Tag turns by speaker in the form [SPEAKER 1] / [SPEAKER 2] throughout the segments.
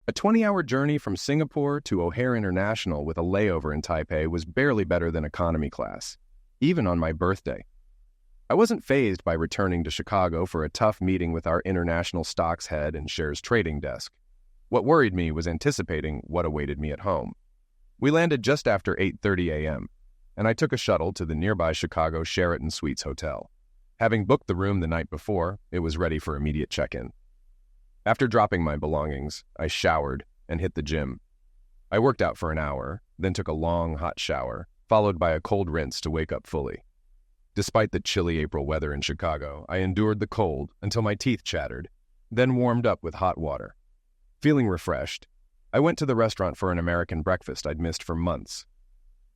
[SPEAKER 1] A 20-hour journey from Singapore to O'Hare International with a layover in Taipei was barely better than economy class, even on my birthday. I wasn't fazed by returning to Chicago for a tough meeting with our international stocks head and shares trading desk. What worried me was anticipating what awaited me at home. We landed just after 8:30 a.m., and I took a shuttle to the nearby Chicago Sheraton Suites Hotel. Having booked the room the night before, it was ready for immediate check-in. After dropping my belongings, I showered and hit the gym. I worked out for an hour, then took a long, hot shower, followed by a cold rinse to wake up fully. Despite the chilly April weather in Chicago, I endured the cold until my teeth chattered, then warmed up with hot water. Feeling refreshed, I went to the restaurant for an American breakfast I'd missed for months.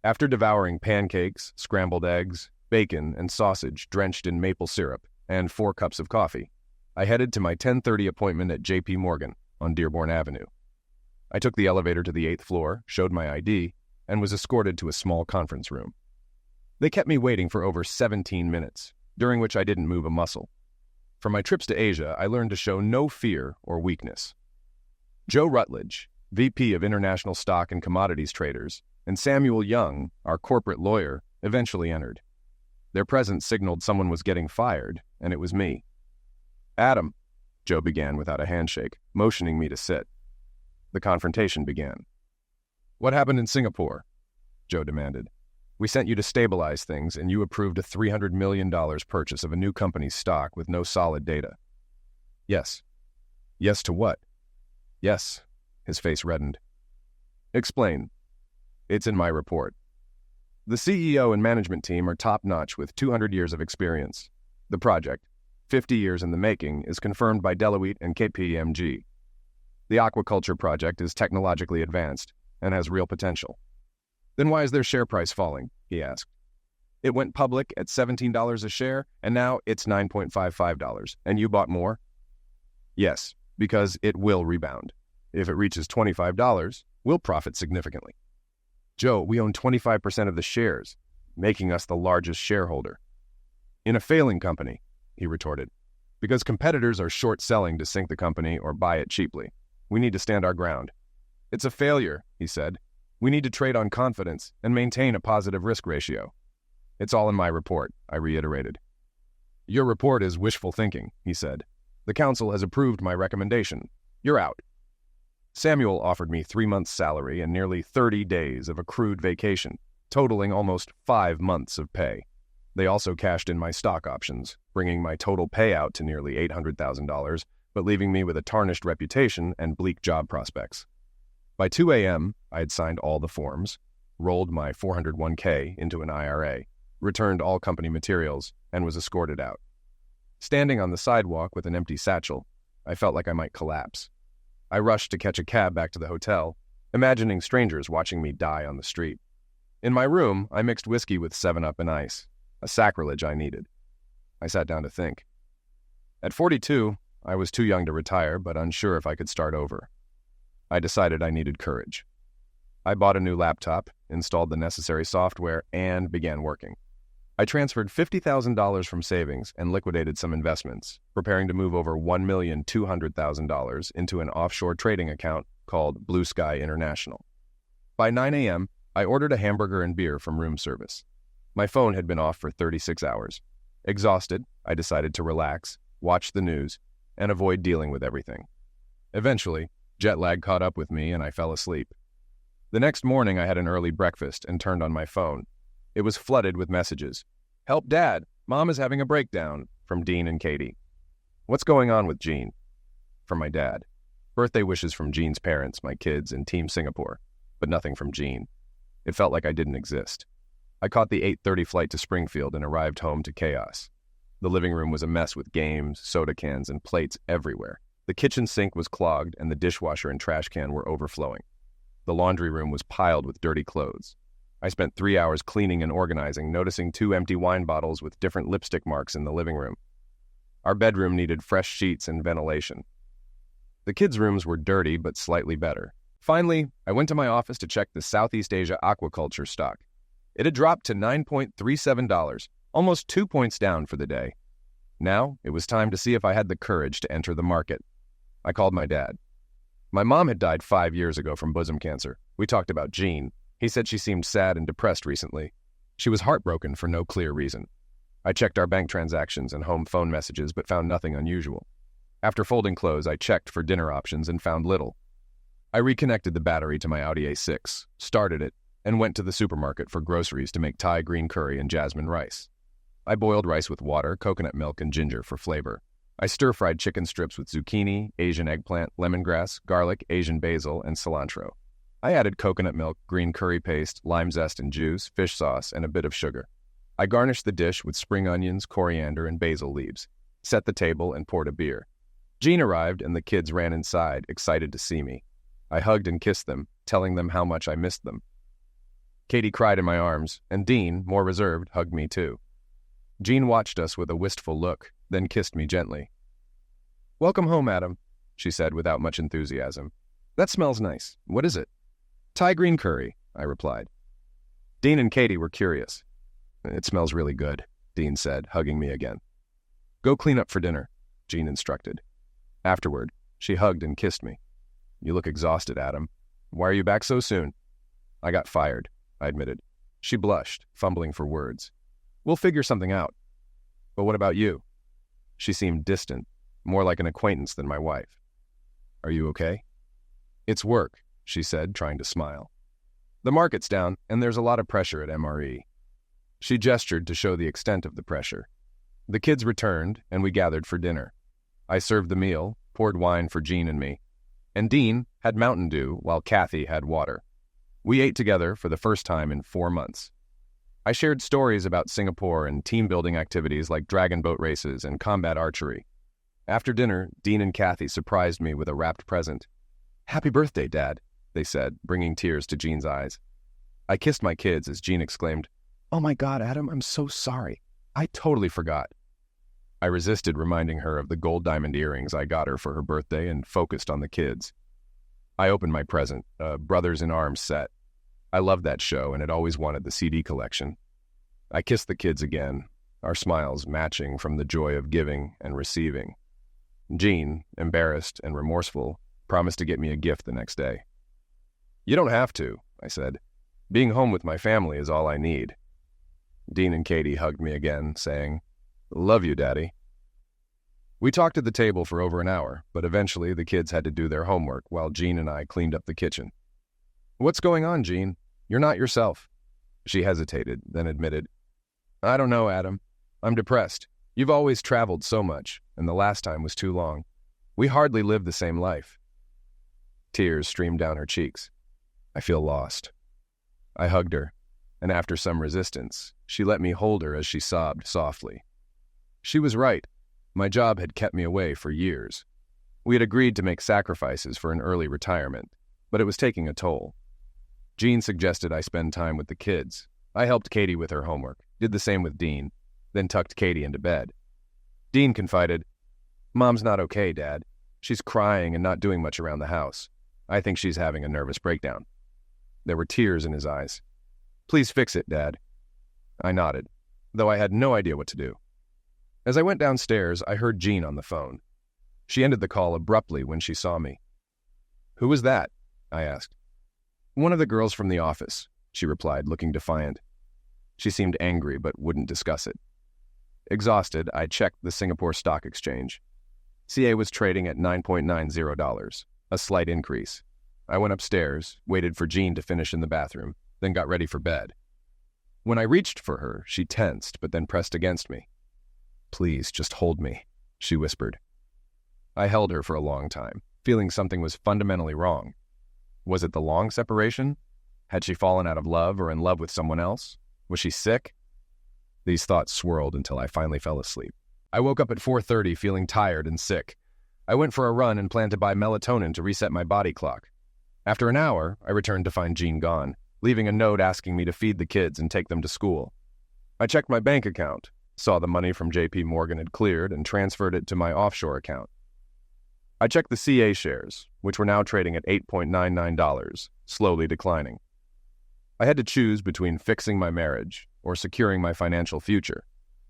[SPEAKER 1] After devouring pancakes, scrambled eggs, bacon, and sausage drenched in maple syrup, and 4 cups of coffee, I headed to my 10:30 appointment at J.P. Morgan on Dearborn Avenue. I took the elevator to the 8th floor, showed my ID, and was escorted to a small conference room. They kept me waiting for over 17 minutes, during which I didn't move a muscle. From my trips to Asia, I learned to show no fear or weakness. Joe Rutledge, VP of International Stock and Commodities Traders, and Samuel Young, our corporate lawyer, eventually entered. Their presence signaled someone was getting fired, and it was me. "Adam," Joe began without a handshake, motioning me to sit. The confrontation began. "What happened in Singapore?" Joe demanded. "We sent you to stabilize things, and you approved a $300 million purchase of a new company's stock with no solid data." "Yes." "Yes to what?" "Yes." His face reddened. "Explain." "It's in my report. The CEO and management team are top-notch with 200 years of experience. The project, 50 years in the making, is confirmed by Deloitte and KPMG. The aquaculture project is technologically advanced and has real potential." "Then why is their share price falling?" he asked. "It went public at $17 a share, and now it's $9.55, and you bought more?" "Yes, because it will rebound. If it reaches $25, we'll profit significantly." "Joe, we own 25% of the shares, making us the largest shareholder." "In a failing company," he retorted, "because competitors are short-selling to sink the company or buy it cheaply. We need to stand our ground." "It's a failure," he said. "We need to trade on confidence and maintain a positive risk ratio." "It's all in my report," I reiterated. "Your report is wishful thinking," he said. "The council has approved my recommendation. You're out." Samuel offered me 3 months' salary and nearly 30 days of accrued vacation, totaling almost 5 months of pay. They also cashed in my stock options, bringing my total payout to nearly $800,000, but leaving me with a tarnished reputation and bleak job prospects. By 2 a.m., I had signed all the forms, rolled my 401k into an IRA, returned all company materials, and was escorted out. Standing on the sidewalk with an empty satchel, I felt like I might collapse. I rushed to catch a cab back to the hotel, imagining strangers watching me die on the street. In my room, I mixed whiskey with 7-Up and ice, a sacrilege I needed. I sat down to think. At 42, I was too young to retire, but unsure if I could start over. I decided I needed courage. I bought a new laptop, installed the necessary software, and began working. I transferred $50,000 from savings and liquidated some investments, preparing to move over $1,200,000 into an offshore trading account called Blue Sky International. By 9 a.m., I ordered a hamburger and beer from room service. My phone had been off for 36 hours. Exhausted, I decided to relax, watch the news, and avoid dealing with everything. Eventually, jet lag caught up with me and I fell asleep. The next morning, I had an early breakfast and turned on my phone. It was flooded with messages. "Help Dad, Mom is having a breakdown," from Dean and Katie. "What's going on with Jean?" From my dad. Birthday wishes from Jean's parents, my kids, and Team Singapore, but nothing from Jean. It felt like I didn't exist. I caught the 8:30 flight to Springfield and arrived home to chaos. The living room was a mess with games, soda cans, and plates everywhere. The kitchen sink was clogged and the dishwasher and trash can were overflowing. The laundry room was piled with dirty clothes. I spent 3 hours cleaning and organizing, noticing 2 empty wine bottles with different lipstick marks in the living room. Our bedroom needed fresh sheets and ventilation. The kids' rooms were dirty but slightly better. Finally, I went to my office to check the Southeast Asia aquaculture stock. It had dropped to $9.37, almost 2 points down for the day. Now, it was time to see if I had the courage to enter the market. I called my dad. My mom had died 5 years ago from bosom cancer. We talked about Jean. He said she seemed sad and depressed recently. She was heartbroken for no clear reason. I checked our bank transactions and home phone messages but found nothing unusual. After folding clothes, I checked for dinner options and found little. I reconnected the battery to my Audi A6, started it, and went to the supermarket for groceries to make Thai green curry and jasmine rice. I boiled rice with water, coconut milk, and ginger for flavor. I stir-fried chicken strips with zucchini, Asian eggplant, lemongrass, garlic, Asian basil, and cilantro. I added coconut milk, green curry paste, lime zest and juice, fish sauce, and a bit of sugar. I garnished the dish with spring onions, coriander, and basil leaves, set the table, and poured a beer. Jean arrived, and the kids ran inside, excited to see me. I hugged and kissed them, telling them how much I missed them. Katie cried in my arms, and Dean, more reserved, hugged me too. Jean watched us with a wistful look, then kissed me gently. "Welcome home, Adam," she said without much enthusiasm. "That smells nice. What is it?" "Thai green curry," I replied. Dean and Katie were curious. "It smells really good," Dean said, hugging me again. "Go clean up for dinner," Jean instructed. Afterward, she hugged and kissed me. "You look exhausted, Adam. Why are you back so soon?" "I got fired," I admitted. She blushed, fumbling for words. "We'll figure something out." "But what about you?" She seemed distant, more like an acquaintance than my wife. "Are you okay?" "It's work," she said, trying to smile. "The market's down, and there's a lot of pressure at MRE." She gestured to show the extent of the pressure. The kids returned, and we gathered for dinner. I served the meal, poured wine for Jean and me, and Dean had Mountain Dew while Kathy had water. We ate together for the first time in 4 months. I shared stories about Singapore and team-building activities like dragon boat races and combat archery. After dinner, Dean and Kathy surprised me with a wrapped present. "Happy birthday, Dad," they said, bringing tears to Jean's eyes. I kissed my kids as Jean exclaimed, "Oh my God, Adam, I'm so sorry. I totally forgot." I resisted reminding her of the gold diamond earrings I got her for her birthday and focused on the kids. I opened my present, a Brothers in Arms set. I loved that show and had always wanted the CD collection. I kissed the kids again, our smiles matching from the joy of giving and receiving. Jean, embarrassed and remorseful, promised to get me a gift the next day. "You don't have to," I said. "Being home with my family is all I need." Dean and Katie hugged me again, saying, "Love you, Daddy." We talked at the table for over an hour, but eventually the kids had to do their homework while Jean and I cleaned up the kitchen. "What's going on, Jean? You're not yourself." She hesitated, then admitted, "I don't know, Adam. I'm depressed. You've always traveled so much, and the last time was too long. We hardly live the same life." Tears streamed down her cheeks. "I feel lost." I hugged her, and after some resistance, she let me hold her as she sobbed softly. She was right. My job had kept me away for years. We had agreed to make sacrifices for an early retirement, but it was taking a toll. Jean suggested I spend time with the kids. I helped Katie with her homework, did the same with Dean, then tucked Katie into bed. Dean confided, "Mom's not okay, Dad. She's crying and not doing much around the house. I think she's having a nervous breakdown." There were tears in his eyes. "Please fix it, Dad." I nodded, though I had no idea what to do. As I went downstairs, I heard Jean on the phone. She ended the call abruptly when she saw me. "Who was that?" I asked. "One of the girls from the office," she replied, looking defiant. She seemed angry but wouldn't discuss it. Exhausted, I checked the Singapore Stock Exchange. CA was trading at $9.90, a slight increase. I went upstairs, waited for Jean to finish in the bathroom, then got ready for bed. When I reached for her, she tensed but then pressed against me. "Please, just hold me," she whispered. I held her for a long time, feeling something was fundamentally wrong. Was it the long separation? Had she fallen out of love or in love with someone else? Was she sick? These thoughts swirled until I finally fell asleep. I woke up at 4:30 feeling tired and sick. I went for a run and planned to buy melatonin to reset my body clock. After an hour, I returned to find Jean gone, leaving a note asking me to feed the kids and take them to school. I checked my bank account, saw the money from JP Morgan had cleared, and transferred it to my offshore account. I checked the CA shares, which were now trading at $8.99, slowly declining. I had to choose between fixing my marriage or securing my financial future.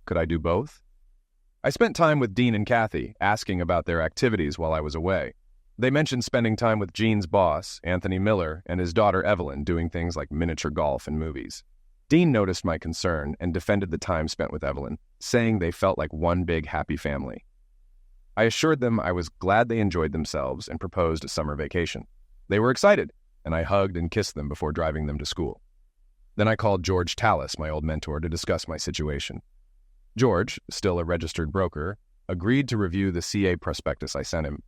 [SPEAKER 1] Could I do both? I spent time with Dean and Kathy, asking about their activities while I was away. They mentioned spending time with Jean's boss, Anthony Miller, and his daughter Evelyn doing things like miniature golf and movies. Dean noticed my concern and defended the time spent with Evelyn, saying they felt like one big happy family. I assured them I was glad they enjoyed themselves and proposed a summer vacation. They were excited, and I hugged and kissed them before driving them to school. Then I called George Tallis, my old mentor, to discuss my situation. George, still a registered broker, agreed to review the CA prospectus I sent him.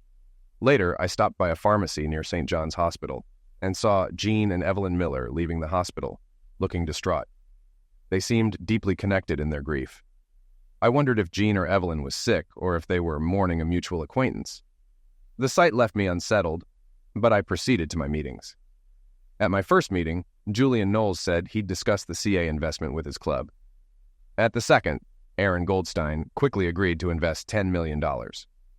[SPEAKER 1] Later, I stopped by a pharmacy near St. John's Hospital and saw Jean and Evelyn Miller leaving the hospital, looking distraught. They seemed deeply connected in their grief. I wondered if Jean or Evelyn was sick or if they were mourning a mutual acquaintance. The sight left me unsettled, but I proceeded to my meetings. At my first meeting, Julian Knowles said he'd discuss the CA investment with his club. At the second, Aaron Goldstein quickly agreed to invest $10 million.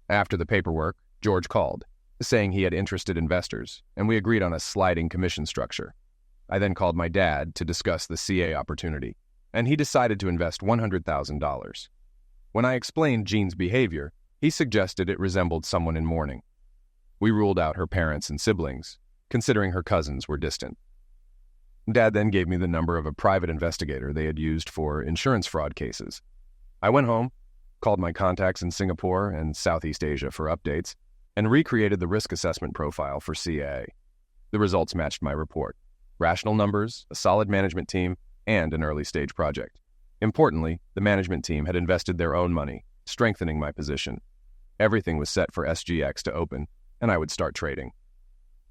[SPEAKER 1] After the paperwork, George called, saying he had interested investors, and we agreed on a sliding commission structure. I then called my dad to discuss the CA opportunity, and he decided to invest $100,000. When I explained Jean's behavior, he suggested it resembled someone in mourning. We ruled out her parents and siblings, considering her cousins were distant. Dad then gave me the number of a private investigator they had used for insurance fraud cases. I went home, called my contacts in Singapore and Southeast Asia for updates, and recreated the risk assessment profile for CA. The results matched my report. Rational numbers, a solid management team, and an early-stage project. Importantly, the management team had invested their own money, strengthening my position. Everything was set for SGX to open, and I would start trading.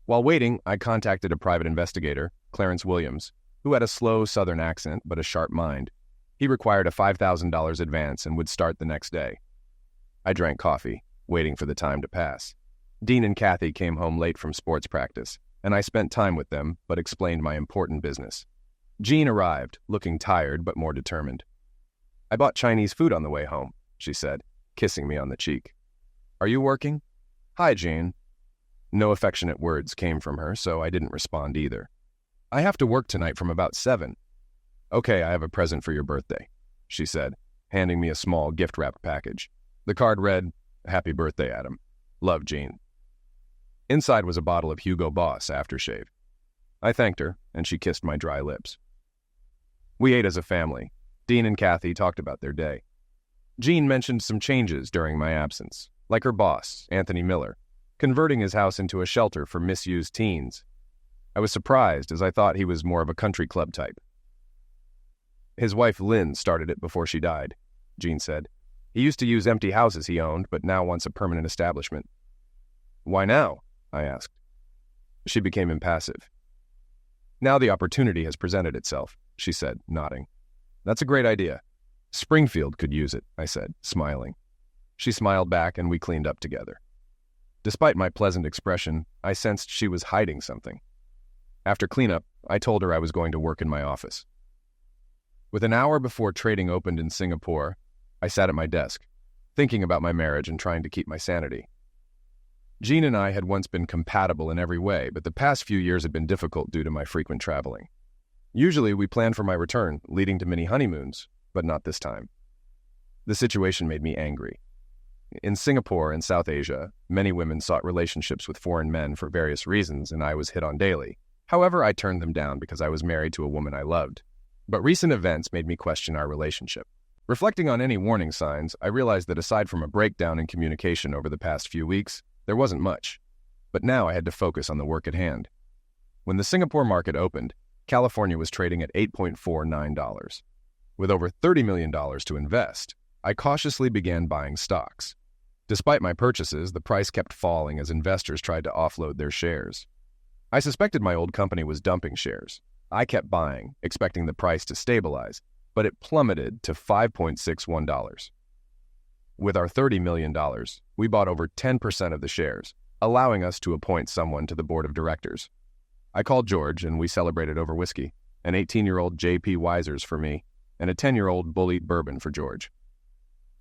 [SPEAKER 1] While waiting, I contacted a private investigator, Clarence Williams, who had a slow Southern accent but a sharp mind. He required a $5,000 advance and would start the next day. I drank coffee, waiting for the time to pass. Dean and Kathy came home late from sports practice, and I spent time with them but explained my important business. Jean arrived, looking tired but more determined. "I bought Chinese food on the way home," she said, kissing me on the cheek. "Are you working?" "Hi, Jean." No affectionate words came from her, so I didn't respond either. "I have to work tonight from about 7. "Okay, I have a present for your birthday," she said, handing me a small gift-wrapped package. The card read, "Happy birthday, Adam. Love, Jean." Inside was a bottle of Hugo Boss aftershave. I thanked her, and she kissed my dry lips. We ate as a family. Dean and Kathy talked about their day. Jean mentioned some changes during my absence, like her boss, Anthony Miller, converting his house into a shelter for misused teens. I was surprised, as I thought he was more of a country club type. "His wife Lynn started it before she died," Jean said. "He used to use empty houses he owned, but now wants a permanent establishment." "Why now?" I asked. She became impassive. "Now the opportunity has presented itself," she said, nodding. "That's a great idea. Springfield could use it," I said, smiling. She smiled back, and we cleaned up together. Despite my pleasant expression, I sensed she was hiding something. After cleanup, I told her I was going to work in my office. With an hour before trading opened in Singapore, I sat at my desk, thinking about my marriage and trying to keep my sanity. Jean and I had once been compatible in every way, but the past few years had been difficult due to my frequent traveling. Usually we planned for my return, leading to many honeymoons, but not this time. The situation made me angry. In Singapore and South Asia, many women sought relationships with foreign men for various reasons, and I was hit on daily. However, I turned them down because I was married to a woman I loved. But recent events made me question our relationship. Reflecting on any warning signs, I realized that aside from a breakdown in communication over the past few weeks, there wasn't much. But now I had to focus on the work at hand. When the Singapore market opened, California was trading at $8.49. With over $30 million to invest, I cautiously began buying stocks. Despite my purchases, the price kept falling as investors tried to offload their shares. I suspected my old company was dumping shares. I kept buying, expecting the price to stabilize, but it plummeted to $5.61. With our $30 million, we bought over 10% of the shares, allowing us to appoint someone to the board of directors. I called George, and we celebrated over whiskey, an 18-year-old J.P. Wiser's for me, and a 10-year-old Bull Eat bourbon for George.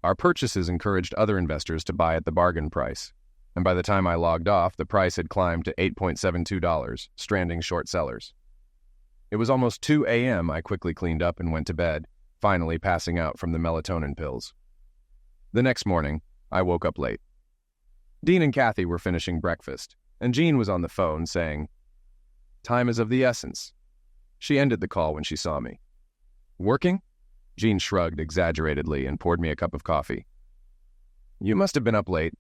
[SPEAKER 1] Our purchases encouraged other investors to buy at the bargain price, and by the time I logged off, the price had climbed to $8.72, stranding short sellers. It was almost 2 a.m. I quickly cleaned up and went to bed, finally passing out from the melatonin pills. The next morning, I woke up late. Dean and Kathy were finishing breakfast, and Jean was on the phone saying, "Time is of the essence." She ended the call when she saw me. "Working?" Jean shrugged exaggeratedly and poured me a cup of coffee. "You must have been up late."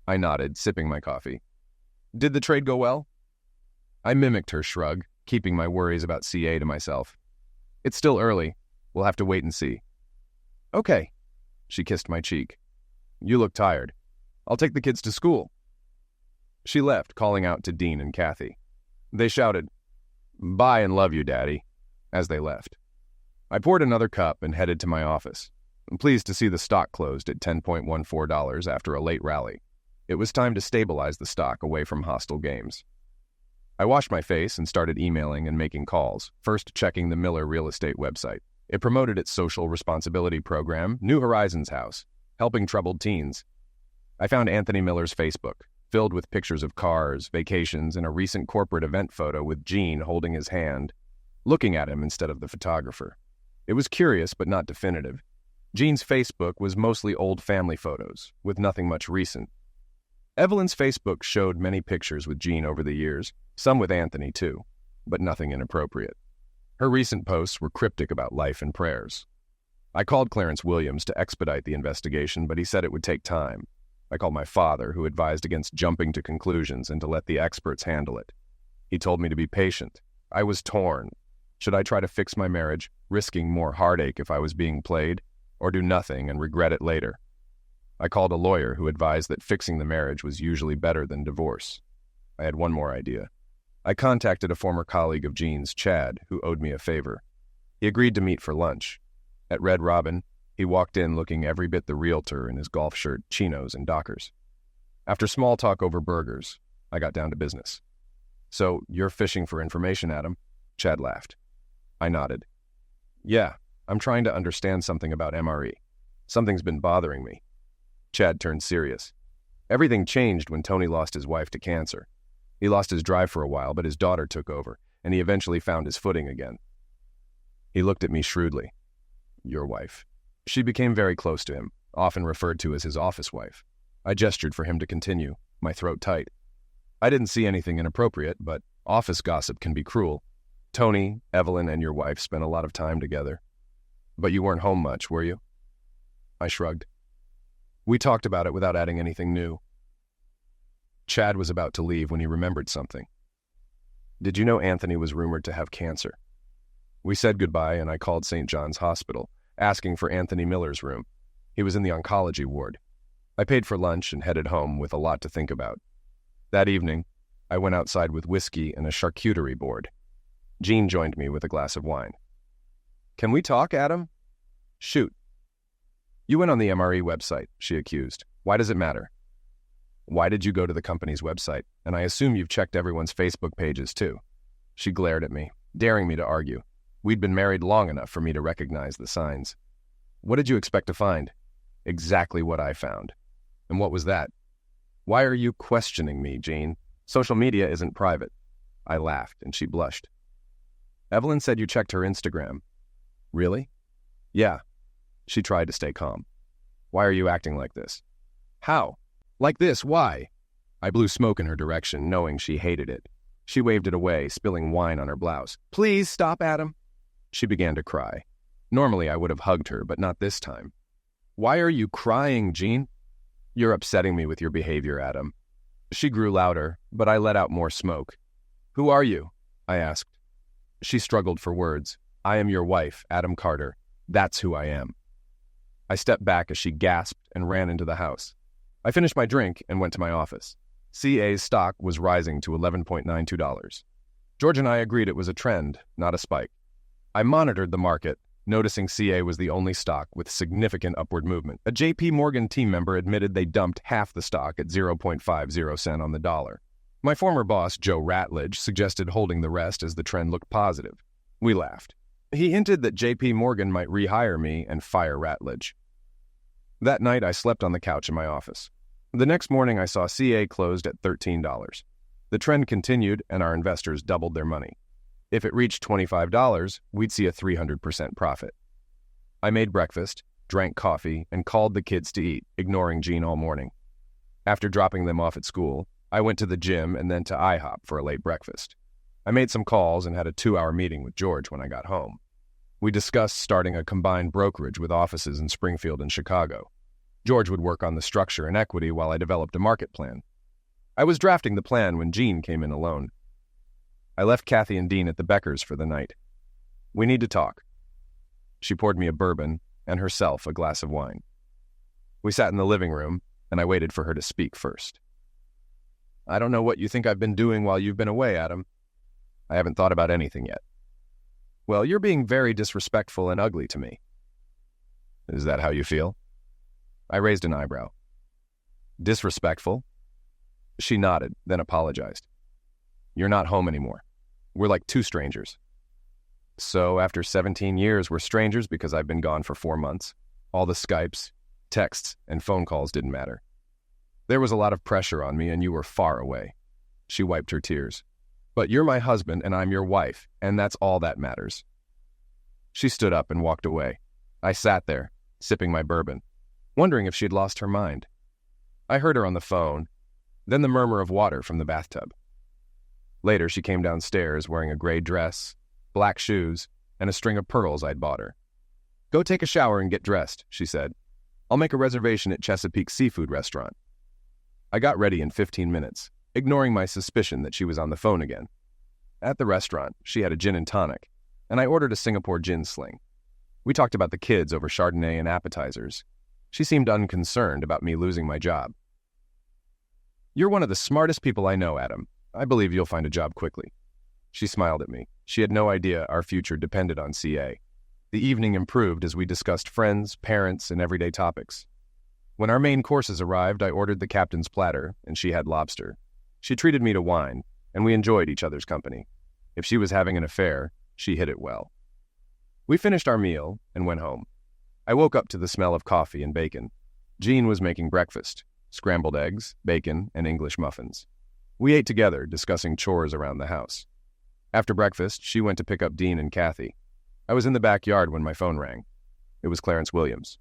[SPEAKER 1] I nodded, sipping my coffee. "Did the trade go well?" I mimicked her shrug, keeping my worries about CA to myself. "It's still early. We'll have to wait and see." "Okay." She kissed my cheek. "You look tired. I'll take the kids to school." She left, calling out to Dean and Kathy. They shouted, "Bye and love you, Daddy," as they left. I poured another cup and headed to my office. I'm pleased to see the stock closed at $10.14 after a late rally. It was time to stabilize the stock away from hostile games. I washed my face and started emailing and making calls, first checking the Miller real estate website. It promoted its social responsibility program, New Horizons House, helping troubled teens. I found Anthony Miller's Facebook, filled with pictures of cars, vacations, and a recent corporate event photo with Jean holding his hand, looking at him instead of the photographer. It was curious but not definitive. Jean's Facebook was mostly old family photos, with nothing much recent. Evelyn's Facebook showed many pictures with Jean over the years, some with Anthony too, but nothing inappropriate. Her recent posts were cryptic about life and prayers. I called Clarence Williams to expedite the investigation, but he said it would take time. I called my father, who advised against jumping to conclusions and to let the experts handle it. He told me to be patient. I was torn. Should I try to fix my marriage, risking more heartache if I was being played, or do nothing and regret it later? I called a lawyer who advised that fixing the marriage was usually better than divorce. I had one more idea. I contacted a former colleague of Jean's, Chad, who owed me a favor. He agreed to meet for lunch. At Red Robin, he walked in looking every bit the realtor in his golf shirt, chinos, and Dockers. After small talk over burgers, I got down to business. "So, you're fishing for information, Adam?" Chad laughed. I nodded. "Yeah, I'm trying to understand something about MRE. Something's been bothering me." Chad turned serious. Everything changed when Tony lost his wife to cancer. He lost his drive for a while, but his daughter took over, and he eventually found his footing again. He looked at me shrewdly. "Your wife." She became very close to him, often referred to as his office wife. I gestured for him to continue, my throat tight. I didn't see anything inappropriate, but office gossip can be cruel. Tony, Evelyn, and your wife spent a lot of time together. But you weren't home much, were you? I shrugged. We talked about it without adding anything new. Chad was about to leave when he remembered something. "Did you know Anthony was rumored to have cancer?" We said goodbye, and I called St. John's Hospital, asking for Anthony Miller's room. He was in the oncology ward. I paid for lunch and headed home with a lot to think about. That evening, I went outside with whiskey and a charcuterie board. Jean joined me with a glass of wine. "Can we talk, Adam?" "Shoot." "You went on the MRE website," she accused. "Why does it matter?" "Why did you go to the company's website? And I assume you've checked everyone's Facebook pages, too." She glared at me, daring me to argue. We'd been married long enough for me to recognize the signs. "What did you expect to find?" "Exactly what I found." "And what was that?" "Why are you questioning me, Jean? Social media isn't private." I laughed, and she blushed. "Evelyn said you checked her Instagram." "Really?" "Yeah." She tried to stay calm. "Why are you acting like this?" "How? Like this, why?" I blew smoke in her direction, knowing she hated it. She waved it away, spilling wine on her blouse. "Please stop, Adam." She began to cry. Normally I would have hugged her, but not this time. "Why are you crying, Jean?" "You're upsetting me with your behavior, Adam." She grew louder, but I let out more smoke. "Who are you?" I asked. She struggled for words. "I am your wife, Adam Carter. That's who I am." I stepped back as she gasped and ran into the house. I finished my drink and went to my office. CA's stock was rising to $11.92. George and I agreed it was a trend, not a spike. I monitored the market, noticing CA was the only stock with significant upward movement. A JP Morgan team member admitted they dumped half the stock at 0.50 cents on the dollar. My former boss, Joe Ratledge, suggested holding the rest as the trend looked positive. We laughed. He hinted that JP Morgan might rehire me and fire Ratledge. That night, I slept on the couch in my office. The next morning, I saw CA closed at $13. The trend continued, and our investors doubled their money. If it reached $25, we'd see a 300% profit. I made breakfast, drank coffee, and called the kids to eat, ignoring Jean all morning. After dropping them off at school, I went to the gym and then to IHOP for a late breakfast. I made some calls and had a 2-hour meeting with George when I got home. We discussed starting a combined brokerage with offices in Springfield and Chicago. George would work on the structure and equity while I developed a market plan. I was drafting the plan when Jean came in alone. I left Kathy and Dean at the Beckers for the night. We need to talk. She poured me a bourbon and herself a glass of wine. We sat in the living room, and I waited for her to speak first. I don't know what you think I've been doing while you've been away, Adam. I haven't thought about anything yet. Well, you're being very disrespectful and ugly to me. Is that how you feel? I raised an eyebrow. Disrespectful? She nodded, then apologized. You're not home anymore. We're like two strangers. So after 17 years, we're strangers because I've been gone for 4 months. All the Skypes, texts, and phone calls didn't matter. There was a lot of pressure on me, and you were far away. She wiped her tears. But you're my husband, and I'm your wife, and that's all that matters. She stood up and walked away. I sat there, sipping my bourbon, wondering if she'd lost her mind. I heard her on the phone, then the murmur of water from the bathtub. Later, she came downstairs wearing a gray dress, black shoes, and a string of pearls I'd bought her. Go take a shower and get dressed, she said. I'll make a reservation at Chesapeake Seafood Restaurant. I got ready in 15 minutes, ignoring my suspicion that she was on the phone again. At the restaurant, she had a gin and tonic, and I ordered a Singapore gin sling. We talked about the kids over Chardonnay and appetizers. She seemed unconcerned about me losing my job. You're one of the smartest people I know, Adam. I believe you'll find a job quickly. She smiled at me. She had no idea our future depended on CA. The evening improved as we discussed friends, parents, and everyday topics. When our main courses arrived, I ordered the captain's platter, and she had lobster. She treated me to wine, and we enjoyed each other's company. If she was having an affair, she hid it well. We finished our meal and went home. I woke up to the smell of coffee and bacon. Jean was making breakfast, scrambled eggs, bacon, and English muffins. We ate together, discussing chores around the house. After breakfast, she went to pick up Dean and Kathy. I was in the backyard when my phone rang. It was Clarence Williams.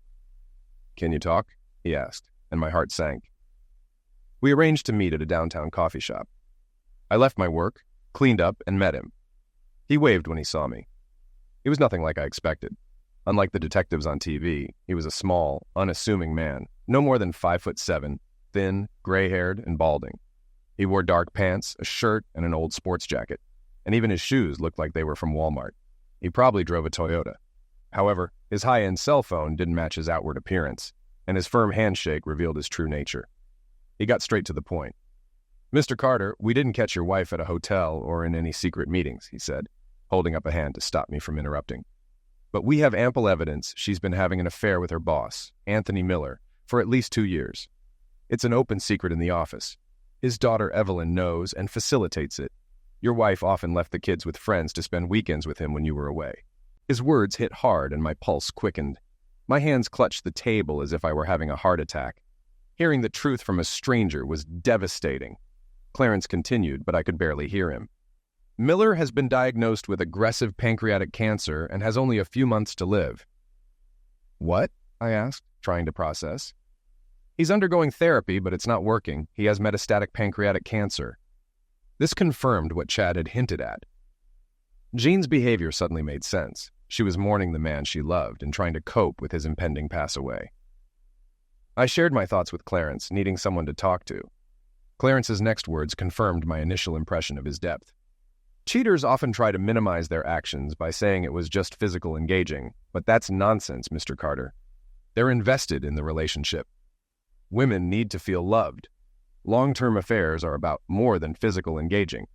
[SPEAKER 1] Can you talk? He asked, and my heart sank. We arranged to meet at a downtown coffee shop. I left my work, cleaned up, and met him. He waved when he saw me. He was nothing like I expected. Unlike the detectives on TV, he was a small, unassuming man, no more than 5'7", thin, gray-haired, and balding. He wore dark pants, a shirt, and an old sports jacket, and even his shoes looked like they were from Walmart. He probably drove a Toyota. However, his high-end cell phone didn't match his outward appearance, and his firm handshake revealed his true nature. He got straight to the point. Mr. Carter, we didn't catch your wife at a hotel or in any secret meetings, he said, holding up a hand to stop me from interrupting. But we have ample evidence she's been having an affair with her boss, Anthony Miller, for at least 2 years. It's an open secret in the office. His daughter Evelyn knows and facilitates it. Your wife often left the kids with friends to spend weekends with him when you were away. His words hit hard and my pulse quickened. My hands clutched the table as if I were having a heart attack. Hearing the truth from a stranger was devastating. Clarence continued, but I could barely hear him. Miller has been diagnosed with aggressive pancreatic cancer and has only a few months to live. What? I asked, trying to process. He's undergoing therapy, but it's not working. He has metastatic pancreatic cancer. This confirmed what Chad had hinted at. Jean's behavior suddenly made sense. She was mourning the man she loved and trying to cope with his impending pass away. I shared my thoughts with Clarence, needing someone to talk to. Clarence's next words confirmed my initial impression of his depth. Cheaters often try to minimize their actions by saying it was just physical engaging, but that's nonsense, Mr. Carter. They're invested in the relationship. Women need to feel loved. Long-term affairs are about more than physical engaging.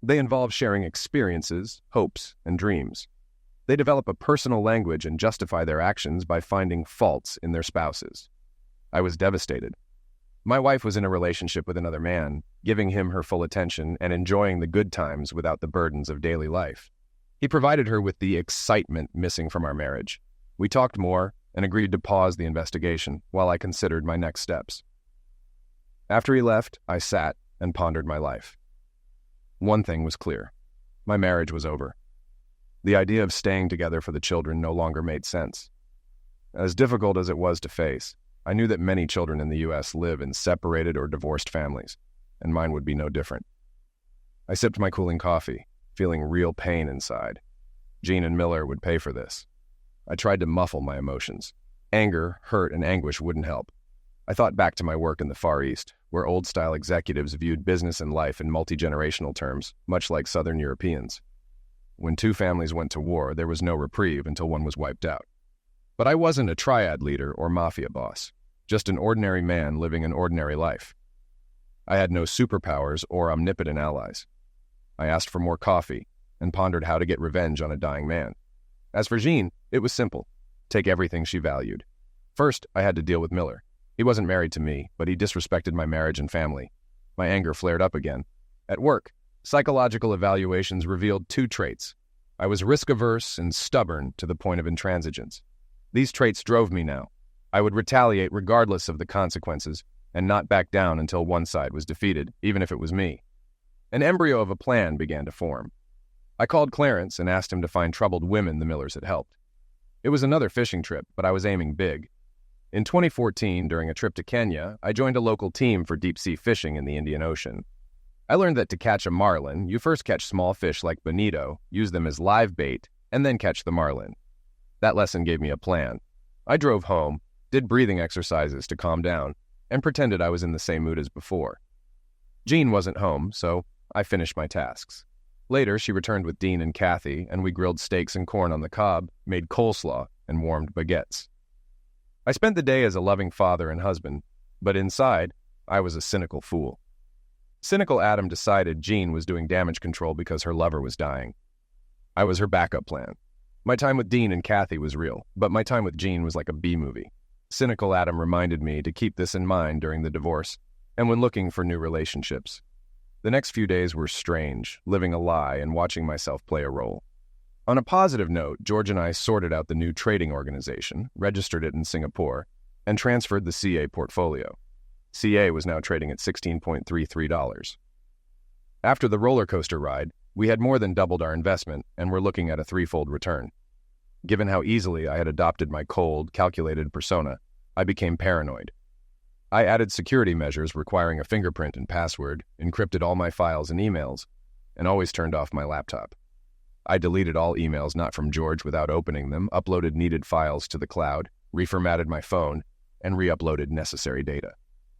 [SPEAKER 1] They involve sharing experiences, hopes, and dreams. They develop a personal language and justify their actions by finding faults in their spouses. I was devastated. My wife was in a relationship with another man, giving him her full attention and enjoying the good times without the burdens of daily life. He provided her with the excitement missing from our marriage. We talked more and agreed to pause the investigation while I considered my next steps. After he left, I sat and pondered my life. One thing was clear. My marriage was over. The idea of staying together for the children no longer made sense. As difficult as it was to face, I knew that many children in the U.S. live in separated or divorced families, and mine would be no different. I sipped my cooling coffee, feeling real pain inside. Jean and Miller would pay for this. I tried to muffle my emotions. Anger, hurt, and anguish wouldn't help. I thought back to my work in the Far East, where old-style executives viewed business and life in multi-generational terms, much like Southern Europeans. When two families went to war, there was no reprieve until one was wiped out. But I wasn't a triad leader or mafia boss, just an ordinary man living an ordinary life. I had no superpowers or omnipotent allies. I asked for more coffee and pondered how to get revenge on a dying man. As for Jean, it was simple. Take everything she valued. First, I had to deal with Miller. He wasn't married to me, but he disrespected my marriage and family. My anger flared up again. At work, psychological evaluations revealed two traits. I was risk-averse and stubborn to the point of intransigence. These traits drove me now. I would retaliate regardless of the consequences and not back down until one side was defeated, even if it was me. An embryo of a plan began to form. I called Clarence and asked him to find troubled women the Millers had helped. It was another fishing trip, but I was aiming big. In 2014, during a trip to Kenya, I joined a local team for deep-sea fishing in the Indian Ocean. I learned that to catch a marlin, you first catch small fish like bonito, use them as live bait, and then catch the marlin. That lesson gave me a plan. I drove home, did breathing exercises to calm down, and pretended I was in the same mood as before. Jean wasn't home, so I finished my tasks. Later, she returned with Dean and Kathy, and we grilled steaks and corn on the cob, made coleslaw, and warmed baguettes. I spent the day as a loving father and husband, but inside, I was a cynical fool. Cynical Adam decided Jean was doing damage control because her lover was dying. I was her backup plan. My time with Dean and Kathy was real, but my time with Jean was like a B-movie. Cynical Adam reminded me to keep this in mind during the divorce and when looking for new relationships. The next few days were strange, living a lie and watching myself play a role. On a positive note, George and I sorted out the new trading organization, registered it in Singapore, and transferred the CA portfolio. CA was now trading at $16.33. After the roller coaster ride, we had more than doubled our investment and were looking at a threefold return. Given how easily I had adopted my cold, calculated persona, I became paranoid. I added security measures requiring a fingerprint and password, encrypted all my files and emails, and always turned off my laptop. I deleted all emails not from George without opening them, uploaded needed files to the cloud, reformatted my phone, and re-uploaded necessary data.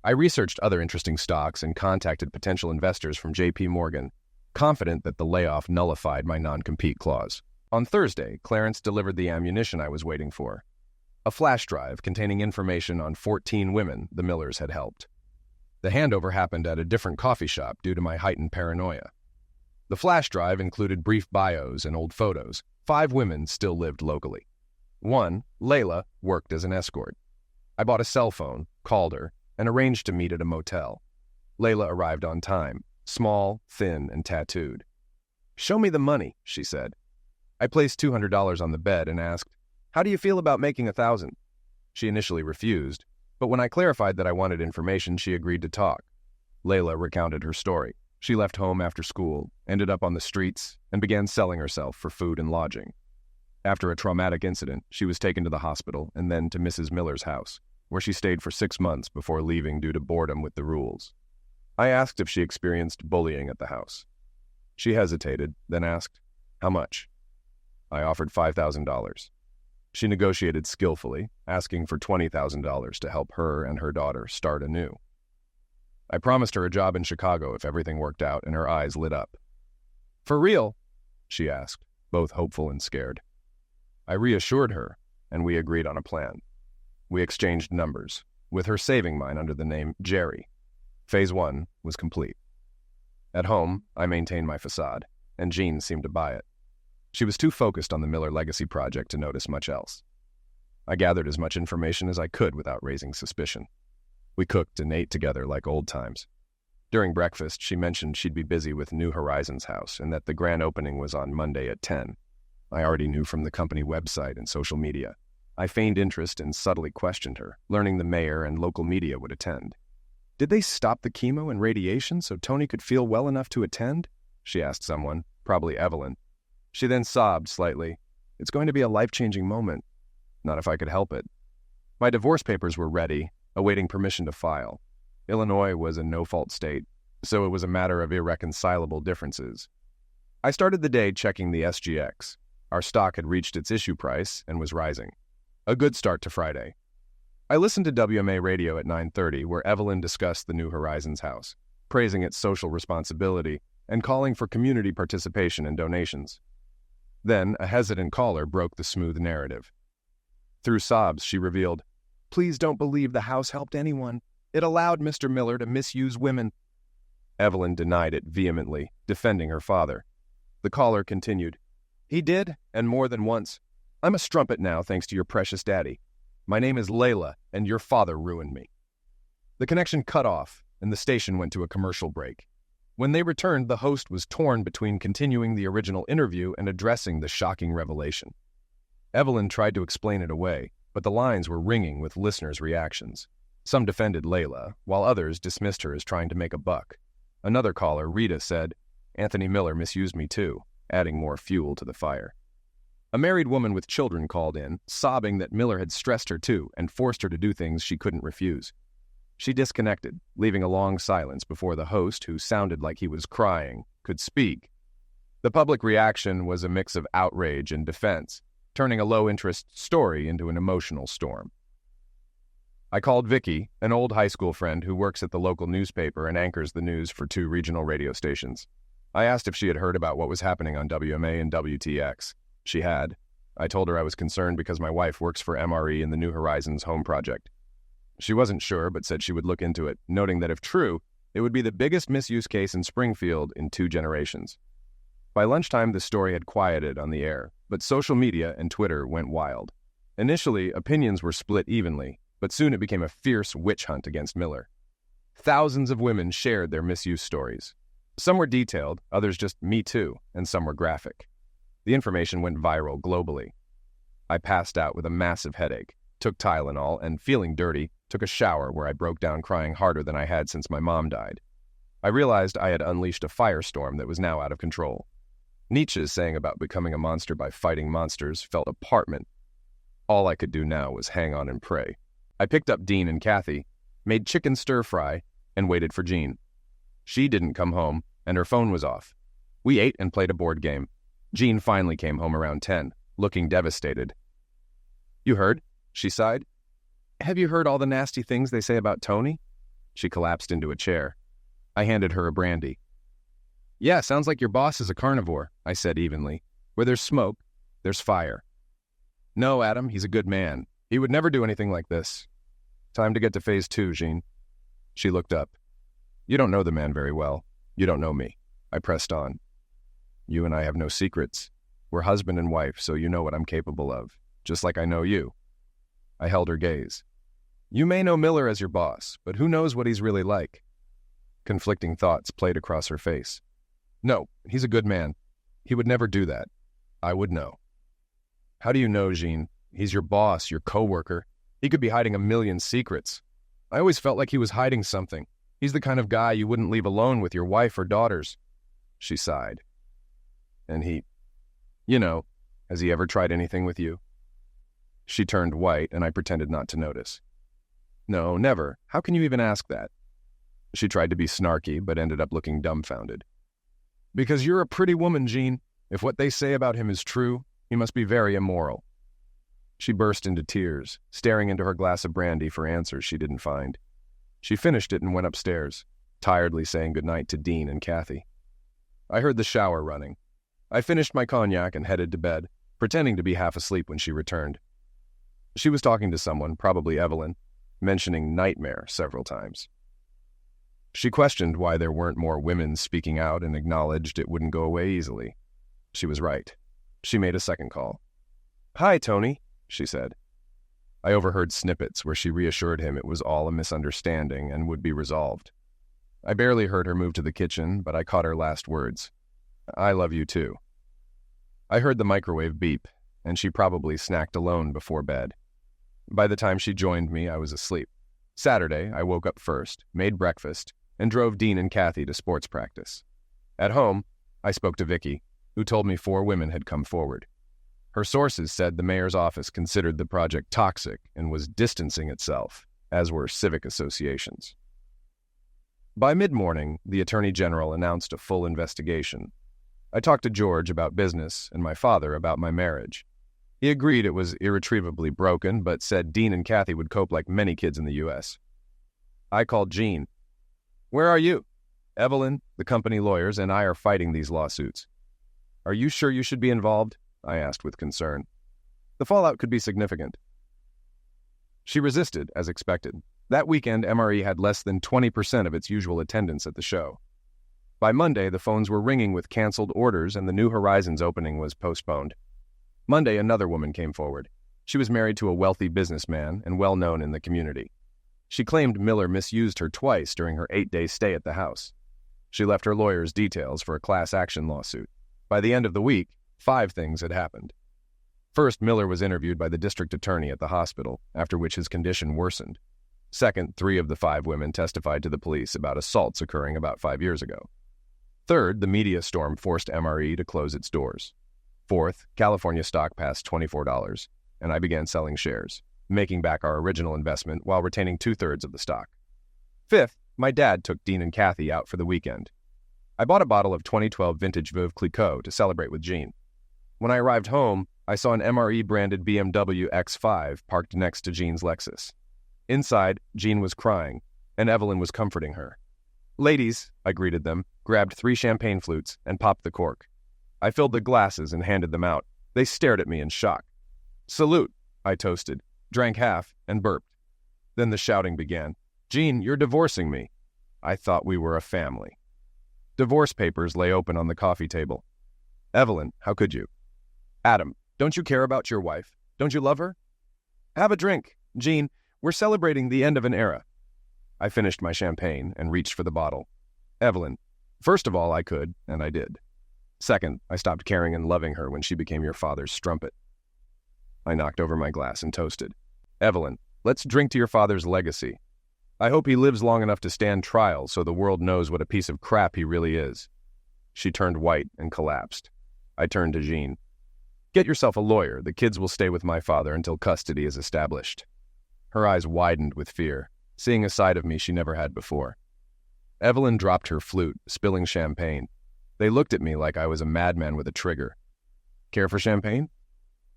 [SPEAKER 1] I researched other interesting stocks and contacted potential investors from JP Morgan, confident that the layoff nullified my non-compete clause. On Thursday, Clarence delivered the ammunition I was waiting for. A flash drive containing information on 14 women the Millers had helped. The handover happened at a different coffee shop due to my heightened paranoia. The flash drive included brief bios and old photos. 5 women still lived locally. One, Layla, worked as an escort. I bought a cell phone, called her, and arranged to meet at a motel. Layla arrived on time, small, thin, and tattooed. "Show me the money," she said. I placed $200 on the bed and asked, "How do you feel about making $1,000?" She initially refused, but when I clarified that I wanted information, she agreed to talk. Layla recounted her story. She left home after school, ended up on the streets, and began selling herself for food and lodging. After a traumatic incident, she was taken to the hospital and then to Mrs. Miller's house, where she stayed for 6 months before leaving due to boredom with the rules. I asked if she experienced bullying at the house. She hesitated, then asked, "How much?" I offered $5,000. She negotiated skillfully, asking for $20,000 to help her and her daughter start anew. I promised her a job in Chicago if everything worked out, and her eyes lit up. "For real?" she asked, both hopeful and scared. I reassured her, and we agreed on a plan. We exchanged numbers, with her saving mine under the name Jerry. Phase 1 was complete. At home, I maintained my facade, and Jean seemed to buy it. She was too focused on the Miller Legacy project to notice much else. I gathered as much information as I could without raising suspicion. We cooked and ate together like old times. During breakfast, she mentioned she'd be busy with New Horizons House and that the grand opening was on Monday at 10. I already knew from the company website and social media. I feigned interest and subtly questioned her, learning the mayor and local media would attend. "Did they stop the chemo and radiation so Tony could feel well enough to attend?" she asked someone, probably Evelyn. She then sobbed slightly. "It's going to be a life-changing moment. Not if I could help it." My divorce papers were ready, awaiting permission to file. Illinois was a no-fault state, so it was a matter of irreconcilable differences. I started the day checking the SGX. Our stock had reached its issue price and was rising. A good start to Friday. I listened to WMA radio at 9:30, where Evelyn discussed the New Horizons house, praising its social responsibility and calling for community participation and donations. Then, a hesitant caller broke the smooth narrative. Through sobs, she revealed, "Please don't believe the house helped anyone. It allowed Mr. Miller to misuse women." Evelyn denied it vehemently, defending her father. The caller continued, "He did, and more than once. I'm a strumpet now, thanks to your precious daddy. My name is Layla, and your father ruined me." The connection cut off, and the station went to a commercial break. When they returned, the host was torn between continuing the original interview and addressing the shocking revelation. Evelyn tried to explain it away, but the lines were ringing with listeners' reactions. Some defended Layla, while others dismissed her as trying to make a buck. Another caller, Rita, said, "Anthony Miller misused me too," adding more fuel to the fire. A married woman with children called in, sobbing that Miller had stressed her too and forced her to do things she couldn't refuse. She disconnected, leaving a long silence before the host, who sounded like he was crying, could speak. The public reaction was a mix of outrage and defense, turning a low-interest story into an emotional storm. I called Vicky, an old high school friend who works at the local newspaper and anchors the news for 2 regional radio stations. I asked if she had heard about what was happening on WMA and WTX. She had. I told her I was concerned because my wife works for MRE in the New Horizons Home Project. She wasn't sure, but said she would look into it, noting that if true, it would be the biggest misuse case in Springfield in 2 generations. By lunchtime, the story had quieted on the air, but social media and Twitter went wild. Initially, opinions were split evenly, but soon it became a fierce witch hunt against Miller. Thousands of women shared their misuse stories. Some were detailed, others just "me too," and some were graphic. The information went viral globally. I passed out with a massive headache, took Tylenol, and feeling dirty, took a shower where I broke down crying harder than I had since my mom died. I realized I had unleashed a firestorm that was now out of control. Nietzsche's saying about becoming a monster by fighting monsters felt apartment. All I could do now was hang on and pray. I picked up Dean and Kathy, made chicken stir-fry, and waited for Jean. She didn't come home, and her phone was off. We ate and played a board game. Jean finally came home around 10, looking devastated. "You heard?" she sighed. "Have you heard all the nasty things they say about Tony?" She collapsed into a chair. I handed her a brandy. "Yeah, sounds like your boss is a carnivore," I said evenly. "Where there's smoke, there's fire." "No, Adam, he's a good man. He would never do anything like this." "Time to get to phase 2, Jean." She looked up. "You don't know the man very well. You don't know me." I pressed on. "You and I have no secrets. We're husband and wife, so you know what I'm capable of, just like I know you." I held her gaze. "You may know Miller as your boss, but who knows what he's really like?" Conflicting thoughts played across her face. "No, he's a good man. He would never do that. I would know." "How do you know, Jean? He's your boss, your coworker. He could be hiding a million secrets. I always felt like he was hiding something. He's the kind of guy you wouldn't leave alone with your wife or daughters." She sighed. "And has he ever tried anything with you?" She turned white, and I pretended not to notice. "No, never. How can you even ask that?" She tried to be snarky, but ended up looking dumbfounded. "Because you're a pretty woman, Jean. If what they say about him is true, he must be very immoral." She burst into tears, staring into her glass of brandy for answers she didn't find. She finished it and went upstairs, tiredly saying goodnight to Dean and Kathy. I heard the shower running. I finished my cognac and headed to bed, pretending to be half asleep when she returned. She was talking to someone, probably Evelyn, mentioning nightmare several times. She questioned why there weren't more women speaking out and acknowledged it wouldn't go away easily. She was right. She made a second call. "Hi, Tony," she said. I overheard snippets where she reassured him it was all a misunderstanding and would be resolved. I barely heard her move to the kitchen, but I caught her last words. "I love you too." I heard the microwave beep, and she probably snacked alone before bed. By the time she joined me, I was asleep. Saturday, I woke up first, made breakfast, and drove Dean and Kathy to sports practice. At home, I spoke to Vicky, who told me 4 women had come forward. Her sources said the mayor's office considered the project toxic and was distancing itself, as were civic associations. By mid-morning, the Attorney General announced a full investigation. I talked to George about business and my father about my marriage. He agreed it was irretrievably broken, but said Dean and Kathy would cope like many kids in the U.S. I called Jean. "Where are you?" "Evelyn, the company lawyers, and I are fighting these lawsuits." "Are you sure you should be involved?" I asked with concern. "The fallout could be significant." She resisted, as expected. That weekend, MRE had less than 20% of its usual attendance at the show. By Monday, the phones were ringing with canceled orders and the New Horizons opening was postponed. Monday, another woman came forward. She was married to a wealthy businessman and well known in the community. She claimed Miller misused her twice during her 8-day stay at the house. She left her lawyers details for a class action lawsuit. By the end of the week, 5 things had happened. First, Miller was interviewed by the district attorney at the hospital, after which his condition worsened. Second, 3 of the 5 women testified to the police about assaults occurring about 5 years ago. Third, the media storm forced MRE to close its doors. Fourth, California stock passed $24, and I began selling shares, making back our original investment while retaining 2/3 of the stock. Fifth, my dad took Dean and Kathy out for the weekend. I bought a bottle of 2012 vintage Veuve Clicquot to celebrate with Jean. When I arrived home, I saw an MRE-branded BMW X5 parked next to Jean's Lexus. Inside, Jean was crying, and Evelyn was comforting her. "Ladies," I greeted them, grabbed 3 champagne flutes, and popped the cork. I filled the glasses and handed them out. They stared at me in shock. "Salute," I toasted, drank half, and burped. Then the shouting began. "Jean, you're divorcing me." I thought we were a family. Divorce papers lay open on the coffee table. "Evelyn, how could you?" "Adam, don't you care about your wife? Don't you love her?" "Have a drink. Jean, we're celebrating the end of an era." I finished my champagne and reached for the bottle. "Evelyn, first of all, I could, and I did. Second, I stopped caring and loving her when she became your father's strumpet." I knocked over my glass and toasted. "Evelyn, let's drink to your father's legacy. I hope he lives long enough to stand trial so the world knows what a piece of crap he really is." She turned white and collapsed. I turned to Jean. "Get yourself a lawyer. The kids will stay with my father until custody is established." Her eyes widened with fear, seeing a side of me she never had before. Evelyn dropped her flute, spilling champagne. They looked at me like I was a madman with a trigger. "Care for champagne?"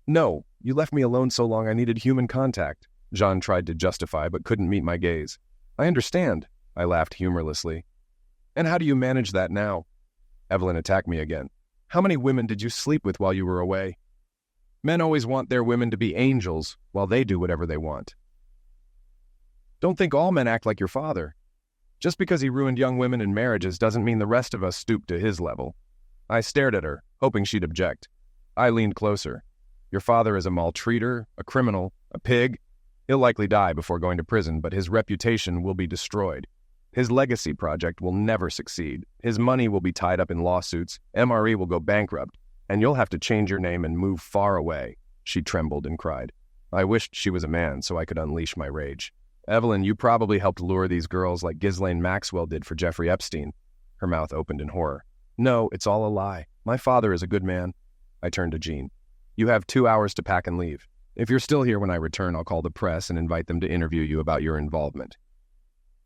[SPEAKER 1] "No, you left me alone so long I needed human contact," Jean tried to justify but couldn't meet my gaze. "I understand," I laughed humorlessly. "And how do you manage that now?" Evelyn attacked me again. "How many women did you sleep with while you were away?" "Men always want their women to be angels while they do whatever they want." "Don't think all men act like your father. Just because he ruined young women in marriages doesn't mean the rest of us stoop to his level." I stared at her, hoping she'd object. I leaned closer. "Your father is a maltreater, a criminal, a pig. He'll likely die before going to prison, but his reputation will be destroyed. His legacy project will never succeed. His money will be tied up in lawsuits, MRE will go bankrupt, and you'll have to change your name and move far away." She trembled and cried. I wished she was a man so I could unleash my rage. "Evelyn, you probably helped lure these girls like Ghislaine Maxwell did for Jeffrey Epstein." Her mouth opened in horror. "No, it's all a lie. My father is a good man." I turned to Jean. "You have 2 hours to pack and leave. If you're still here when I return, I'll call the press and invite them to interview you about your involvement."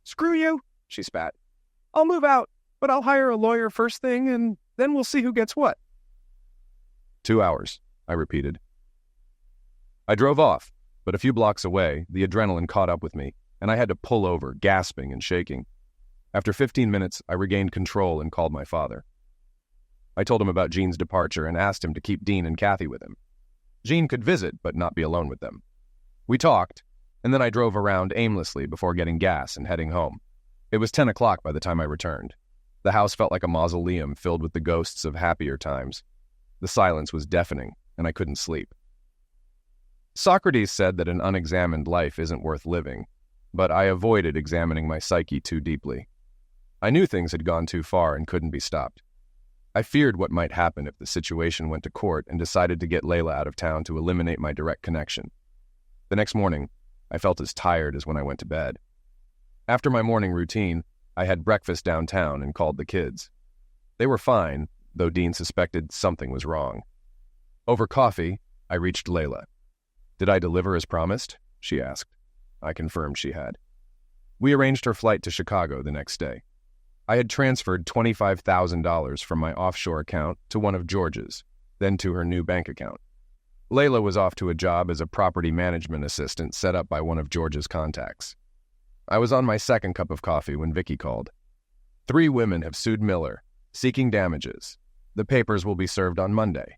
[SPEAKER 1] "Screw you," she spat. "I'll move out, but I'll hire a lawyer first thing, and then we'll see who gets what." 2 hours, I repeated. I drove off, but a few blocks away, the adrenaline caught up with me, and I had to pull over, gasping and shaking. After 15 minutes, I regained control and called my father. I told him about Jean's departure and asked him to keep Dean and Kathy with him. Jean could visit, but not be alone with them. We talked, and then I drove around aimlessly before getting gas and heading home. It was 10 o'clock by the time I returned. The house felt like a mausoleum filled with the ghosts of happier times. The silence was deafening, and I couldn't sleep. Socrates said that an unexamined life isn't worth living, but I avoided examining my psyche too deeply. I knew things had gone too far and couldn't be stopped. I feared what might happen if the situation went to court and decided to get Layla out of town to eliminate my direct connection. The next morning, I felt as tired as when I went to bed. After my morning routine, I had breakfast downtown and called the kids. They were fine, though Dean suspected something was wrong. Over coffee, I reached Layla. "Did I deliver as promised?" she asked. I confirmed she had. We arranged her flight to Chicago the next day. I had transferred $25,000 from my offshore account to one of George's, then to her new bank account. Layla was off to a job as a property management assistant set up by one of George's contacts. I was on my second cup of coffee when Vicky called. 3 women have sued Miller, seeking damages. The papers will be served on Monday.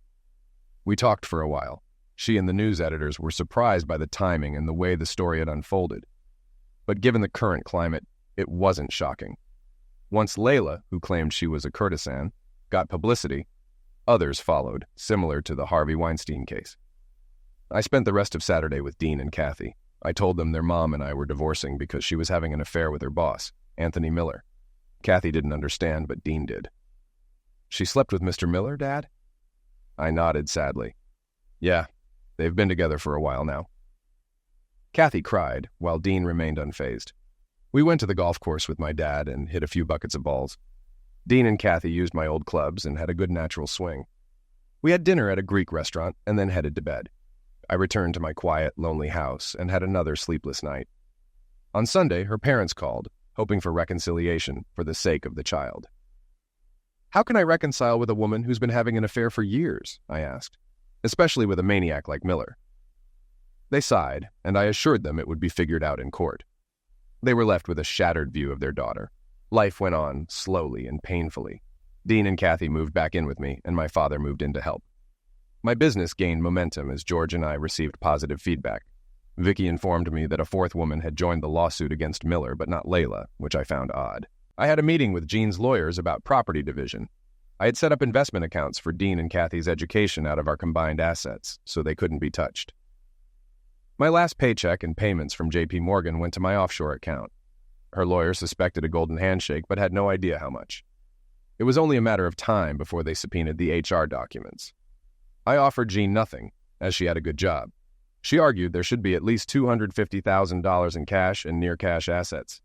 [SPEAKER 1] We talked for a while. She and the news editors were surprised by the timing and the way the story had unfolded. But given the current climate, it wasn't shocking. Once Layla, who claimed she was a courtesan, got publicity, others followed, similar to the Harvey Weinstein case. I spent the rest of Saturday with Dean and Kathy. I told them their mom and I were divorcing because she was having an affair with her boss, Anthony Miller. Kathy didn't understand, but Dean did. "She slept with Mr. Miller, Dad?" I nodded sadly. "Yeah, they've been together for a while now." Kathy cried, while Dean remained unfazed. We went to the golf course with my dad and hit a few buckets of balls. Dean and Kathy used my old clubs and had a good natural swing. We had dinner at a Greek restaurant and then headed to bed. I returned to my quiet, lonely house and had another sleepless night. On Sunday, her parents called, hoping for reconciliation for the sake of the child. "How can I reconcile with a woman who's been having an affair for years?" I asked, "especially with a maniac like Miller." They sighed, and I assured them it would be figured out in court. They were left with a shattered view of their daughter. Life went on, slowly and painfully. Dean and Kathy moved back in with me, and my father moved in to help. My business gained momentum as George and I received positive feedback. Vicky informed me that a 4th woman had joined the lawsuit against Miller, but not Layla, which I found odd. I had a meeting with Jean's lawyers about property division. I had set up investment accounts for Dean and Kathy's education out of our combined assets, so they couldn't be touched. My last paycheck and payments from J.P. Morgan went to my offshore account. Her lawyer suspected a golden handshake, but had no idea how much. It was only a matter of time before they subpoenaed the HR documents. I offered Jean nothing, as she had a good job. She argued there should be at least $250,000 in cash and near-cash assets.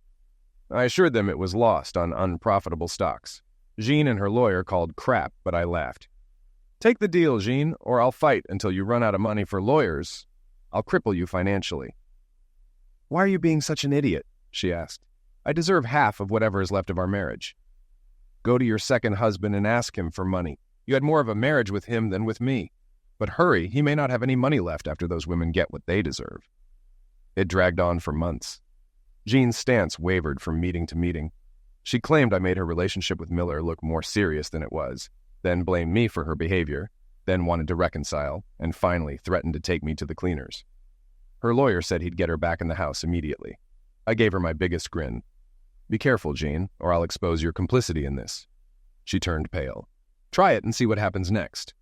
[SPEAKER 1] I assured them it was lost on unprofitable stocks. Jean and her lawyer called crap, but I laughed. "Take the deal, Jean, or I'll fight until you run out of money for lawyers. I'll cripple you financially." "Why are you being such an idiot?" she asked. "I deserve half of whatever is left of our marriage." "Go to your second husband and ask him for money. You had more of a marriage with him than with me. But hurry, he may not have any money left after those women get what they deserve." It dragged on for months. Jean's stance wavered from meeting to meeting. She claimed I made her relationship with Miller look more serious than it was, then blamed me for her behavior, then wanted to reconcile, and finally threatened to take me to the cleaners. Her lawyer said he'd get her back in the house immediately. I gave her my biggest grin. "Be careful, Jean, or I'll expose your complicity in this." She turned pale. "Try it and see what happens next."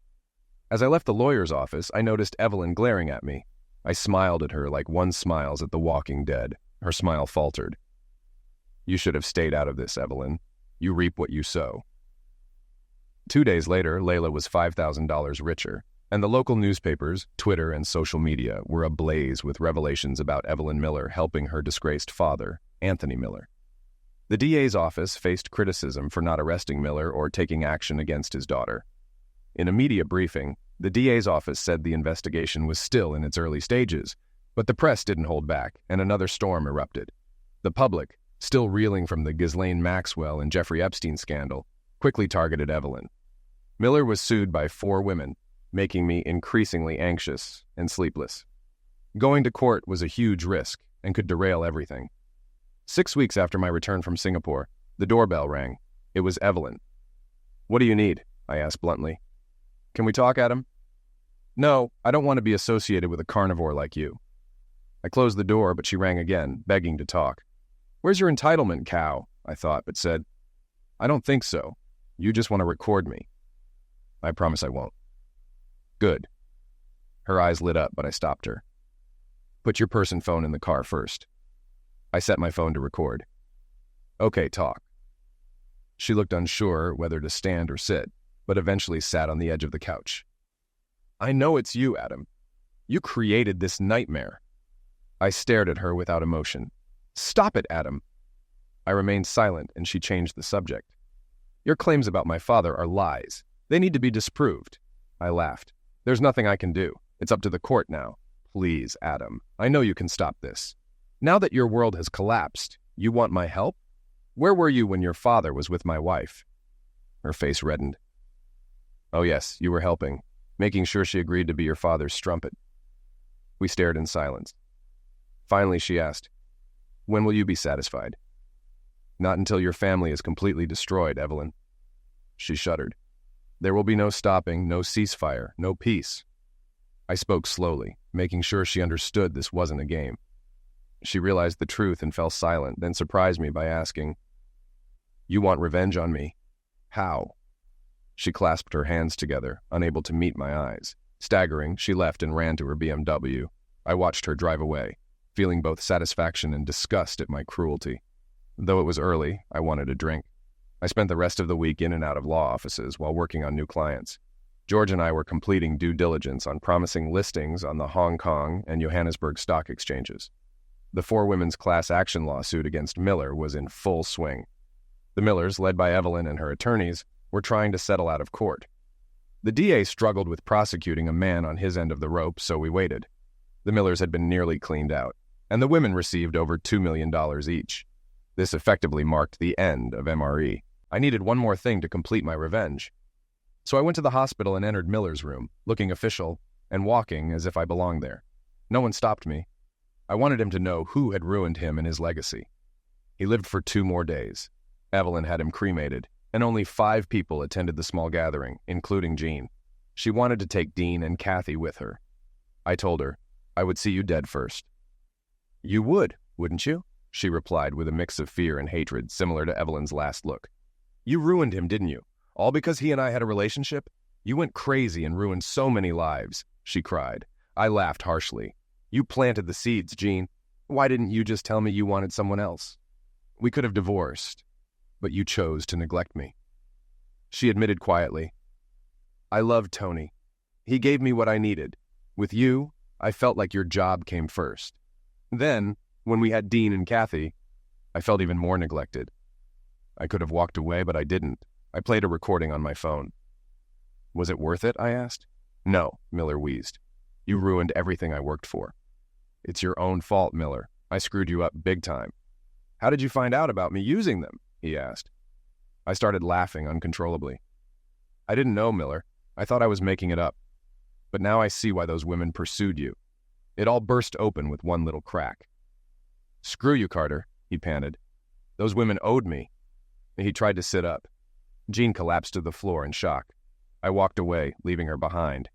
[SPEAKER 1] As I left the lawyer's office, I noticed Evelyn glaring at me. I smiled at her like one smiles at the walking dead. Her smile faltered. "You should have stayed out of this, Evelyn. You reap what you sow." 2 days later, Layla was $5,000 richer, and the local newspapers, Twitter, and social media were ablaze with revelations about Evelyn Miller helping her disgraced father, Anthony Miller. The DA's office faced criticism for not arresting Miller or taking action against his daughter. In a media briefing, the DA's office said the investigation was still in its early stages, but the press didn't hold back, and another storm erupted. The public, still reeling from the Ghislaine Maxwell and Jeffrey Epstein scandal, quickly targeted Evelyn. Miller was sued by 4 women, making me increasingly anxious and sleepless. Going to court was a huge risk and could derail everything. 6 weeks after my return from Singapore, the doorbell rang. It was Evelyn. "What do you need?" I asked bluntly. "Can we talk, Adam?" "No, I don't want to be associated with a carnivore like you." I closed the door, but she rang again, begging to talk. "Where's your entitlement, cow?" I thought, but said, "I don't think so. You just want to record me." "I promise I won't." "Good." Her eyes lit up, but I stopped her. "Put your purse and phone in the car first." I set my phone to record. "Okay, talk." She looked unsure whether to stand or sit, but eventually sat on the edge of the couch. "I know it's you, Adam. You created this nightmare." I stared at her without emotion. "Stop it, Adam." I remained silent, and she changed the subject. "Your claims about my father are lies. They need to be disproved." I laughed. "There's nothing I can do. It's up to the court now. Please, Adam, I know you can stop this. Now that your world has collapsed, you want my help? Where were you when your father was with my wife?" Her face reddened. "Oh yes, you were helping, making sure she agreed to be your father's strumpet." We stared in silence. Finally, she asked, "When will you be satisfied?" "Not until your family is completely destroyed, Evelyn." She shuddered. "There will be no stopping, no ceasefire, no peace." I spoke slowly, making sure she understood this wasn't a game. She realized the truth and fell silent, then surprised me by asking, "You want revenge on me? How?" She clasped her hands together, unable to meet my eyes. Staggering, she left and ran to her BMW. I watched her drive away, feeling both satisfaction and disgust at my cruelty. Though it was early, I wanted a drink. I spent the rest of the week in and out of law offices while working on new clients. George and I were completing due diligence on promising listings on the Hong Kong and Johannesburg stock exchanges. The 4 women's class action lawsuit against Miller was in full swing. The Millers, led by Evelyn and her attorneys, were trying to settle out of court. The DA struggled with prosecuting a man on his end of the rope, so we waited. The Millers had been nearly cleaned out, and the women received over $2 million each. This effectively marked the end of MRE. I needed one more thing to complete my revenge. So I went to the hospital and entered Miller's room, looking official and walking as if I belonged there. No one stopped me. I wanted him to know who had ruined him and his legacy. He lived for 2 more days. Evelyn had him cremated, and only 5 people attended the small gathering, including Jean. She wanted to take Dean and Kathy with her. I told her, I would see you dead first. "You would, wouldn't you?" she replied with a mix of fear and hatred similar to Evelyn's last look. "You ruined him, didn't you? All because he and I had a relationship? You went crazy and ruined so many lives," she cried. I laughed harshly. "You planted the seeds, Jean. Why didn't you just tell me you wanted someone else? We could have divorced, but you chose to neglect me." She admitted quietly, "I loved Tony. He gave me what I needed. With you, I felt like your job came first. Then, when we had Dean and Kathy, I felt even more neglected. I could have walked away, but I didn't. I played a recording on my phone." "Was it worth it?" I asked. "No," Miller wheezed. "You ruined everything I worked for." "It's your own fault, Miller. I screwed you up big time." "How did you find out about me using them?" he asked. I started laughing uncontrollably. "I didn't know, Miller. I thought I was making it up. But now I see why those women pursued you. It all burst open with one little crack." "Screw you, Carter," he panted. "Those women owed me." He tried to sit up. Jean collapsed to the floor in shock. I walked away, leaving her behind.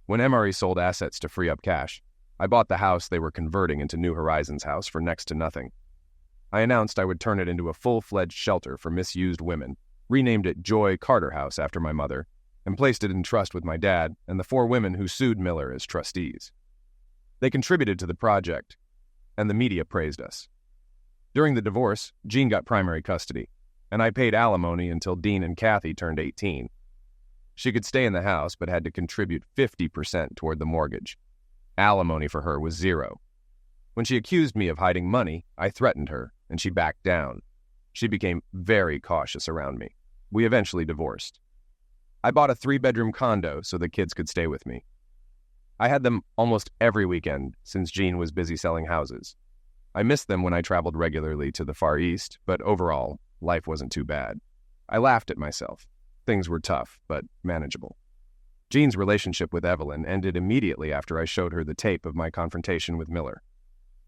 [SPEAKER 1] When MRE sold assets to free up cash, I bought the house they were converting into New Horizons House for next to nothing. I announced I would turn it into a full-fledged shelter for misused women, renamed it Joy Carter House after my mother, and placed it in trust with my dad and the 4 women who sued Miller as trustees. They contributed to the project, and the media praised us. During the divorce, Jean got primary custody, and I paid alimony until Dean and Kathy turned 18. She could stay in the house, but had to contribute 50% toward the mortgage. Alimony for her was 0. When she accused me of hiding money, I threatened her, and she backed down. She became very cautious around me. We eventually divorced. I bought a 3-bedroom condo so the kids could stay with me. I had them almost every weekend since Jean was busy selling houses. I missed them when I traveled regularly to the Far East, but overall, life wasn't too bad. I laughed at myself. Things were tough, but manageable. Jean's relationship with Evelyn ended immediately after I showed her the tape of my confrontation with Miller.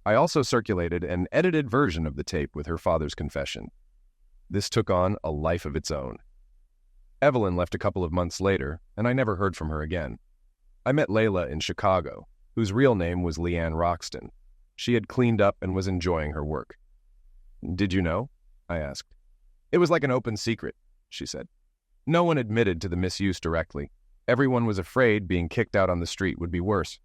[SPEAKER 1] I also circulated an edited version of the tape with her father's confession. This took on a life of its own. Evelyn left a couple of months later, and I never heard from her again. I met Layla in Chicago, whose real name was Leanne Roxton. She had cleaned up and was enjoying her work. "Did you know?" I asked. "It was like an open secret," she said. "No one admitted to the misuse directly. Everyone was afraid being kicked out on the street would be worse."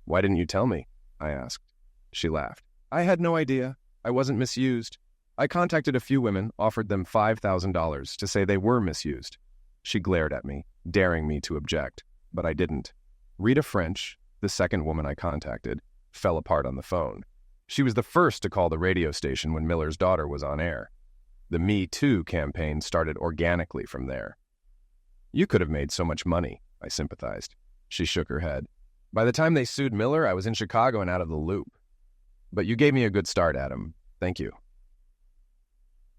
[SPEAKER 1] "Why didn't you tell me?" I asked. She laughed. "I had no idea. I wasn't misused. I contacted a few women, offered them $5,000 to say they were misused." She glared at me, daring me to object, but I didn't. Rita French, the second woman I contacted, fell apart on the phone. She was the first to call the radio station when Miller's daughter was on air. The Me Too campaign started organically from there. "You could have made so much money," I sympathized. She shook her head. By the time they sued Miller, I was in Chicago and out of the loop. But you gave me a good start, Adam. Thank you.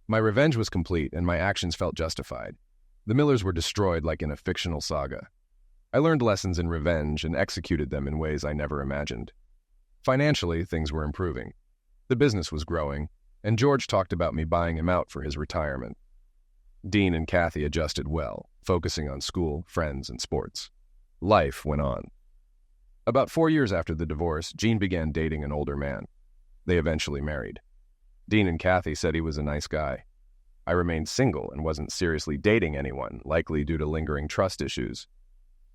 [SPEAKER 1] My revenge was complete, and my actions felt justified. The Millers were destroyed like in a fictional saga. I learned lessons in revenge and executed them in ways I never imagined. Financially, things were improving. The business was growing, and George talked about me buying him out for his retirement. Dean and Kathy adjusted well, focusing on school, friends, and sports. Life went on. About 4 years after the divorce, Jean began dating an older man. They eventually married. Dean and Kathy said he was a nice guy. I remained single and wasn't seriously dating anyone, likely due to lingering trust issues.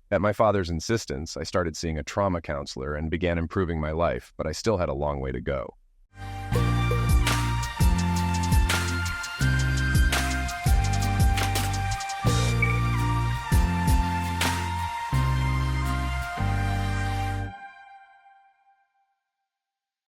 [SPEAKER 1] At my father's insistence, I started seeing a trauma counselor and began improving my life, but I still had a long way to go.